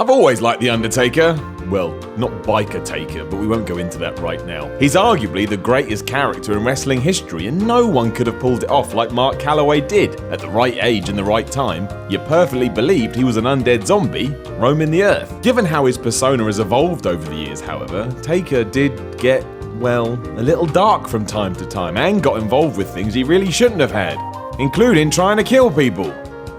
I've always liked The Undertaker. Well, not Biker Taker, but we won't go into that right now. He's arguably the greatest character in wrestling history, and no one could have pulled it off like Mark Calloway did. At the right age and the right time, you perfectly believed he was an undead zombie roaming the earth. Given how his persona has evolved over the years, however, Taker did get, well, a little dark from time to time and got involved with things he really shouldn't have had, including trying to kill people.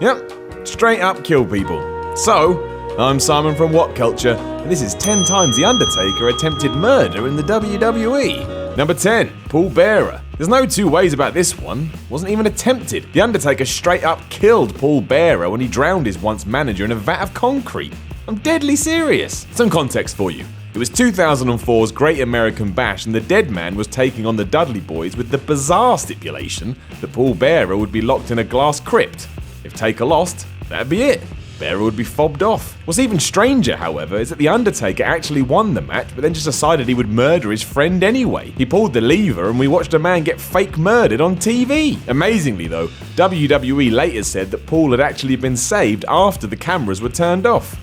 Yep, straight up kill people. So, I'm Simon from WhatCulture, and this is 10 times The Undertaker attempted murder in the WWE. Number 10, Paul Bearer. There's no two ways about this one. Wasn't even attempted. The Undertaker straight up killed Paul Bearer when he drowned his once manager in a vat of concrete. I'm deadly serious. Some context for you. It was 2004's Great American Bash, and the Dead Man was taking on the Dudley Boys with the bizarre stipulation that Paul Bearer would be locked in a glass crypt. If Taker lost, that'd be it. Bearer would be fobbed off. What's even stranger, however, is that The Undertaker actually won the match, but then just decided he would murder his friend anyway. He pulled the lever and we watched a man get fake murdered on TV. Amazingly though, WWE later said that Paul had actually been saved after the cameras were turned off.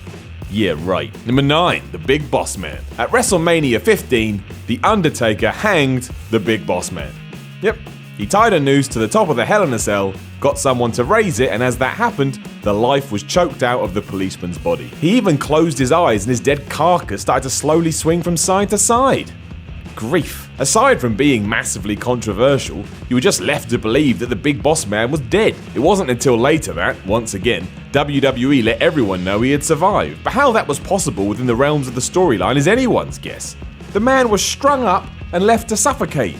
Yeah, right. Number 9, the Big Boss Man. At WrestleMania 15, The Undertaker hanged the Big Boss Man. Yep. He tied a noose to the top of the Hell in a Cell, got someone to raise it, and as that happened, the life was choked out of the policeman's body. He even closed his eyes and his dead carcass started to slowly swing from side to side. Grief. Aside from being massively controversial, you were just left to believe that the Big Boss Man was dead. It wasn't until later that, once again, WWE let everyone know he had survived. But how that was possible within the realms of the storyline is anyone's guess. The man was strung up and left to suffocate.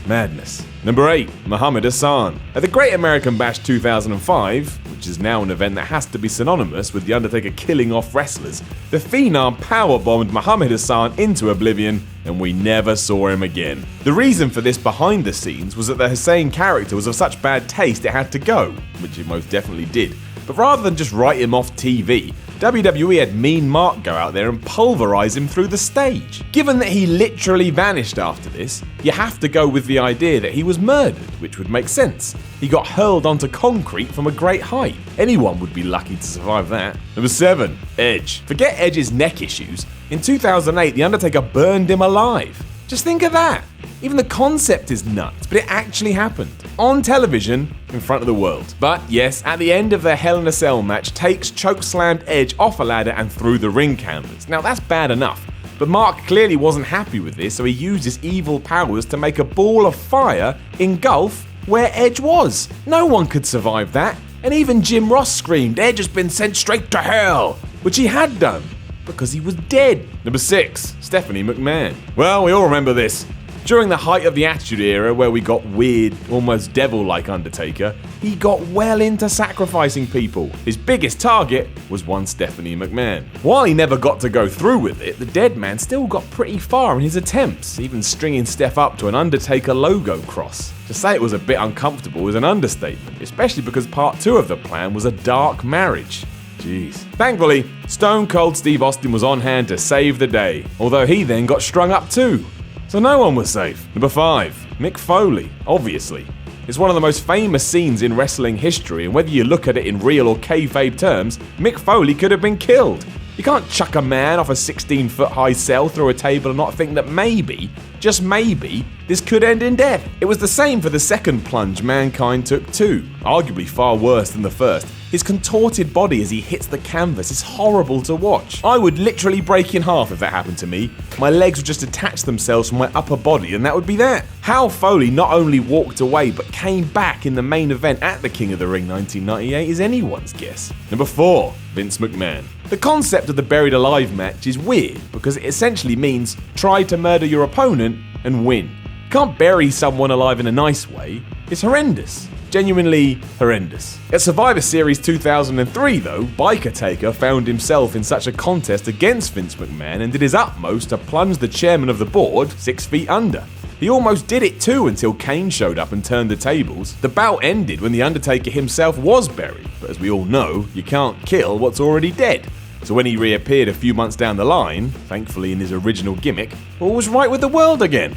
Madness. Number 8, Mohammad Ahsan. At the Great American Bash 2005, which is now an event that has to be synonymous with The Undertaker killing off wrestlers, the Phenom powerbombed Mohammad Ahsan into oblivion, and we never saw him again. The reason for this behind the scenes was that the Hussein character was of such bad taste it had to go, which it most definitely did. But rather than just write him off TV, WWE had Mean Mark go out there and pulverize him through the stage. Given that he literally vanished after this, you have to go with the idea that he was murdered, which would make sense. He got hurled onto concrete from a great height. Anyone would be lucky to survive that. Number 7, Edge. Forget Edge's neck issues. In 2008, The Undertaker burned him alive. Just think of that. Even the concept is nuts, but it actually happened. On television, in front of the world. But yes, at the end of the Hell in a Cell match, Takes chokeslammed Edge off a ladder and through the ring canvas. Now that's bad enough, but Mark clearly wasn't happy with this, so he used his evil powers to make a ball of fire engulf where Edge was. No one could survive that, and even Jim Ross screamed, "Edge has been sent straight to hell," which he had done, because he was dead. Number 6, Stephanie McMahon. Well, we all remember this. During the height of the Attitude Era, where we got weird, almost devil-like Undertaker, he got well into sacrificing people. His biggest target was one Stephanie McMahon. While he never got to go through with it, the Dead Man still got pretty far in his attempts, even stringing Steph up to an Undertaker logo cross. To say it was a bit uncomfortable is an understatement, especially because part 2 of the plan was a dark marriage. Jeez. Thankfully, Stone Cold Steve Austin was on hand to save the day, although he then got strung up too. So no one was safe. Number 5, Mick Foley, obviously. It's one of the most famous scenes in wrestling history, and whether you look at it in real or kayfabe terms, Mick Foley could have been killed. You can't chuck a man off a 16-foot high cell through a table and not think that maybe, just maybe, this could end in death. It was the same for the second plunge Mankind took too, arguably far worse than the first. His contorted body as he hits the canvas is horrible to watch. I would literally break in half if that happened to me. My legs would just attach themselves from my upper body and that would be that. How Foley not only walked away but came back in the main event at the King of the Ring 1998 is anyone's guess. Number 4, Vince McMahon. The concept of the buried alive match is weird because it essentially means try to murder your opponent and win. You can't bury someone alive in a nice way. It's horrendous. Genuinely horrendous. At Survivor Series 2003 though, Biker Taker found himself in such a contest against Vince McMahon and did his utmost to plunge the chairman of the board 6 feet under. He almost did it too until Kane showed up and turned the tables. The bout ended when The Undertaker himself was buried, but as we all know, you can't kill what's already dead. So when he reappeared a few months down the line, thankfully in his original gimmick, all was right with the world again.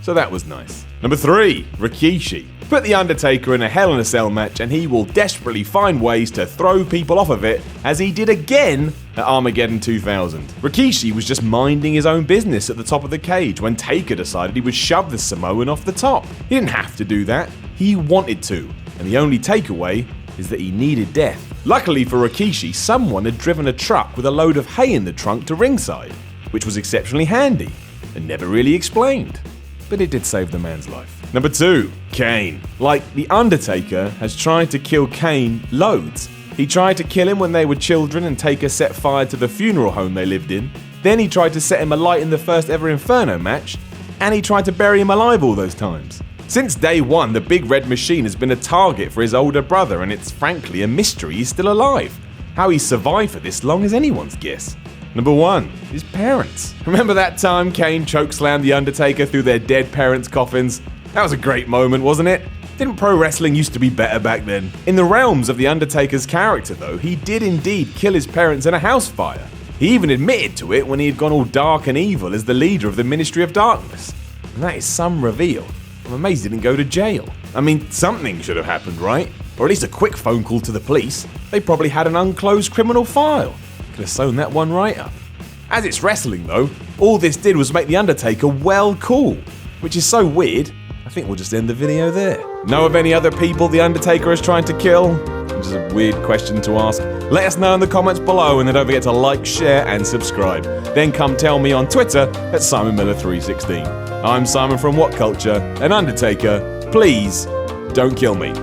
So that was nice. Number 3, Rikishi. Put The Undertaker in a Hell in a Cell match and he will desperately find ways to throw people off of it, as he did again at Armageddon 2000. Rikishi was just minding his own business at the top of the cage when Taker decided he would shove the Samoan off the top. He didn't have to do that, he wanted to, and the only takeaway is that he needed death. Luckily for Rikishi, someone had driven a truck with a load of hay in the trunk to ringside, which was exceptionally handy and never really explained. But it did save the man's life. Number 2. Kane. Like, The Undertaker has tried to kill Kane loads. He tried to kill him when they were children and Taker set fire to the funeral home they lived in. Then he tried to set him alight in the first ever Inferno match, and he tried to bury him alive all those times. Since day one, the Big Red Machine has been a target for his older brother, and it's frankly a mystery he's still alive. How he survived for this long is anyone's guess. Number 1. His parents. Remember that time Kane chokeslammed The Undertaker through their dead parents' coffins? That was a great moment, wasn't it? Didn't pro wrestling used to be better back then? In the realms of The Undertaker's character though, he did indeed kill his parents in a house fire. He even admitted to it when he had gone all dark and evil as the leader of the Ministry of Darkness. And that is some reveal. I'm amazed he didn't go to jail. I mean, something should have happened, right? Or at least a quick phone call to the police. They probably had an unclosed criminal file. Could have sewn that one right up. As it's wrestling though, all this did was make The Undertaker well cool, which is so weird, I think we'll just end the video there. Know of any other people The Undertaker is trying to kill? Which is a weird question to ask. Let us know in the comments below, and then don't forget to like, share and subscribe. Then come tell me on Twitter at SimonMiller316. I'm Simon from WhatCulture, and Undertaker, please don't kill me.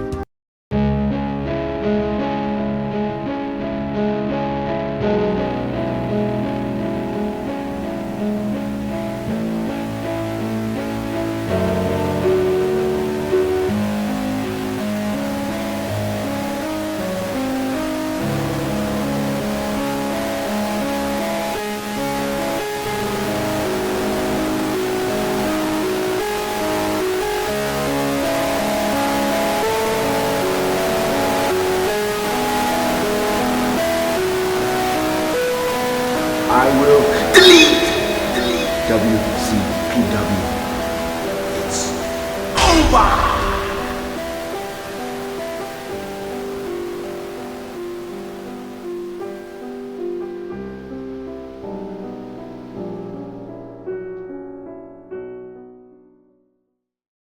I will delete WCPW. It's over!